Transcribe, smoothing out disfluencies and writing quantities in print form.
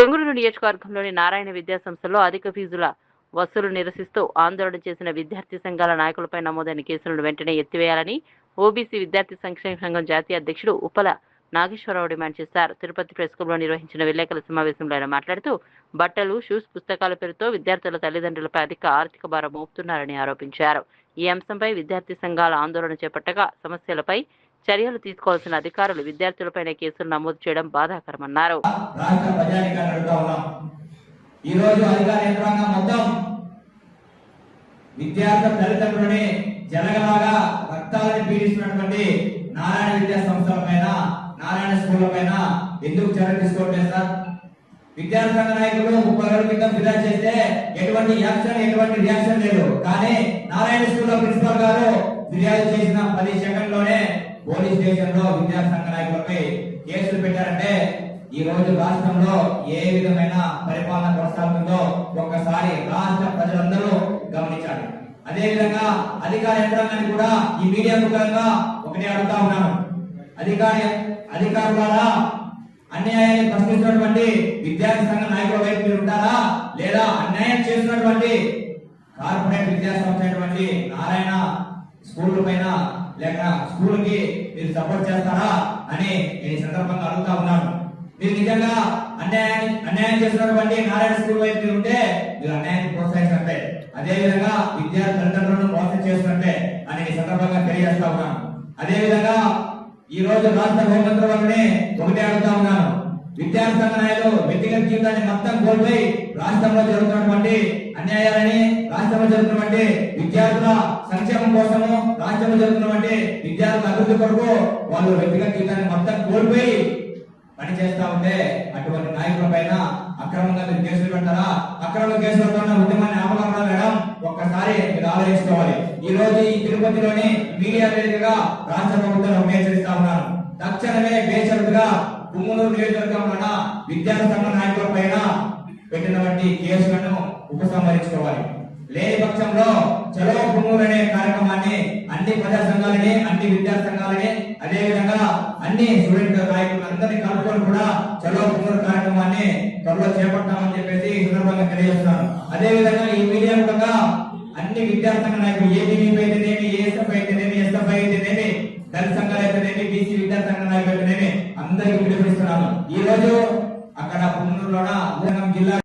పొంగనూరు నియోజకవర్గంలోని నారాయణ విద్యా సంస్థల్లో అధిక ఫీజుల వసూలు నిరసిస్తూ ఆందోళన చేసిన విద్యార్థి సంఘాల నాయకులపై నమోదైన కేసులను వెంటనే ఎత్తివేయాలని ఓబీసీ విద్యార్థి సంక్షేమ సంఘం జాతీయ అధ్యక్షుడు ఉప్పల నాగేశ్వరరావు డిమాండ్ చేశారు. తిరుపతి ప్రెస్ క్లబ్లో నిర్వహించిన విలేకరుల సమావేశంలో ఆయన మాట్లాడుతూ బట్టలు, షూస్, పుస్తకాల పేరుతో విద్యార్థుల తల్లిదండ్రులపై అధిక ఆర్థిక భారం మోపుతున్నారని ఆరోపించారు. ఈ అంశంపై విద్యార్థి సంఘాల ఆందోళన చేపట్టగా సమస్యలపై చర్యలు తీసుకోవాల్సిన అధికారులు విద్యార్థులపైనే కేసులు నమోదు చేయడం బాధాకరమన్నారు. విద్యార్థుల తల్లిదండ్రులని జలగలాగా రక్తాలను పీడిస్తున్నటువంటి నారాయణ విద్యా సంస్థల పైన, నారాయణ స్కూళ్ల పైన ఎందుకు చర్య తీసుకోవట్లేదు సార్? విద్యార్థి సంఘ నాయకులు 30 రోజుల క్రితం ఫిర్యాదు చేస్తే ఎటువంటి రియాక్షన్ లేదు. కానీ నారాయణ స్కూల్ ప్రిన్సిపల్ గారు ఫిర్యాదు చేసిన 10 సెకండ్లోనే పోలీస్ స్టేషన్ లో విద్యార్థి సంఘ నాయకులపై కేసులు పెట్టారంటే ఈ రోజు రాష్ట్రంలో ఏ విధమైన పరిపాలన కొనసాగుతుందో ఒక్కసారి రాష్ట్ర ప్రజలందరూ గమనించాలి. అదే విధంగా అధికార యంత్రాంగాన్ని కూడా ఈ మీడియా ముఖంగా ఒకటే అడుగుతా ఉన్నాను. అధికారుల అన్యాయాన్ని ప్రశ్నిస్తున్నటువంటి విద్యార్థి సంఘ నాయకుల వైపు మీరు ఉంటారా, లేదా అన్యాయం చేస్తున్నటువంటి కార్పొరేట్ విద్యా సంస్థ అయినటువంటి నారాయణ స్కూల్ పైన లేక స్కూల్ కి మీరు సపోర్ట్ చేస్తారా అని నేను ఈ సందర్భంగా అడుగుతా ఉన్నాను. మీరు నిజంగా అన్యాయం చేస్తున్నటువంటి నారాయణ స్కూల్ వైపు మీరు ఉంటే మీరు అన్యాయాన్ని ప్రోత్సహించినట్టే, అదే విధంగా విద్యార్థి తల్లిదండ్రులను మోసం చేస్తున్నట్టే అని ఈ సందర్భంగా తెలియజేస్తా ఉన్నాను. అదే విధంగా ఈ రోజు రాష్ట్ర హోంమంత్రి వారిని ఒకటే అడుగుతా ఉన్నాను. విద్యార్థి సంఘ నాయకులు వ్యక్తిగత జీవితాన్ని మొత్తం కోల్పోయి రాష్ట్రంలో జరుగుతున్నటువంటి అన్యాయాలని, రాష్ట్రంలో జరుగుతున్నటువంటి విద్యార్థుల సంక్షేమం కోసము, రాష్ట్రంలో జరుగుతున్నటువంటి విద్యార్థుల అభివృద్ధి కొరకు వాళ్ళు వ్యక్తిగత జీవితాన్ని మొత్తం కోల్పోయి పని చేస్తా ఉంటే అటువంటి నాయకుల పైన అక్రమంగా మీరు కేసులు పెట్టారా? అక్రమ కేసులతో ఉద్యమాన్ని ఆపగలరా మేడం? ఒక్కసారి మీరు ఆలోచించుకోవాలి. ఈ రోజు ఈ తిరుపతిలోని మీడియా వేదికగా రాష్ట్ర ప్రభుత్వం హెచ్చరిస్తా ఉన్నాను. తక్షణమే బేషరతుగా పొంగనూరు నియోజకవర్గంలో విద్యార్థి సంఘ నాయకుల పైన పెట్టినటువంటి కేసులను ఉపసంహరించుకోవాలి. లేని పక్షంలో చలో పొంగనూరు అనే కార్యక్రమాన్ని అన్ని ప్రజా సంఘాలని, అన్ని విద్యార్థి సంఘాలని, అదే విధంగా అన్ని స్టూడెంట్ నాయకులు అందరినీ కలుపుకొని కూడా చలో పొంగనూరు కార్యక్రమాన్ని త్వరలో చేపడతామని చెప్పేసి ఈ సందర్భంగా తెలియజేస్తున్నాను. అదే విధంగా ఈ మీడియా ముఖంగా అన్ని విద్యార్థి సంఘ నాయకులు, ఏబీవీపీ అయితేనేమి, ఏఎస్ఎఫ్ అయితేనేమి, ఎస్ఎఫ్ అయితేనేమి, దళిత సంఘాలు అయితేనేమి, బీసీ విద్యార్థి సంఘ నాయకులు అయితేనేమి అందరికీ పిలుపునిస్తున్నాను. ఈ రోజు అక్కడ పొంగనూరులోన జిల్లా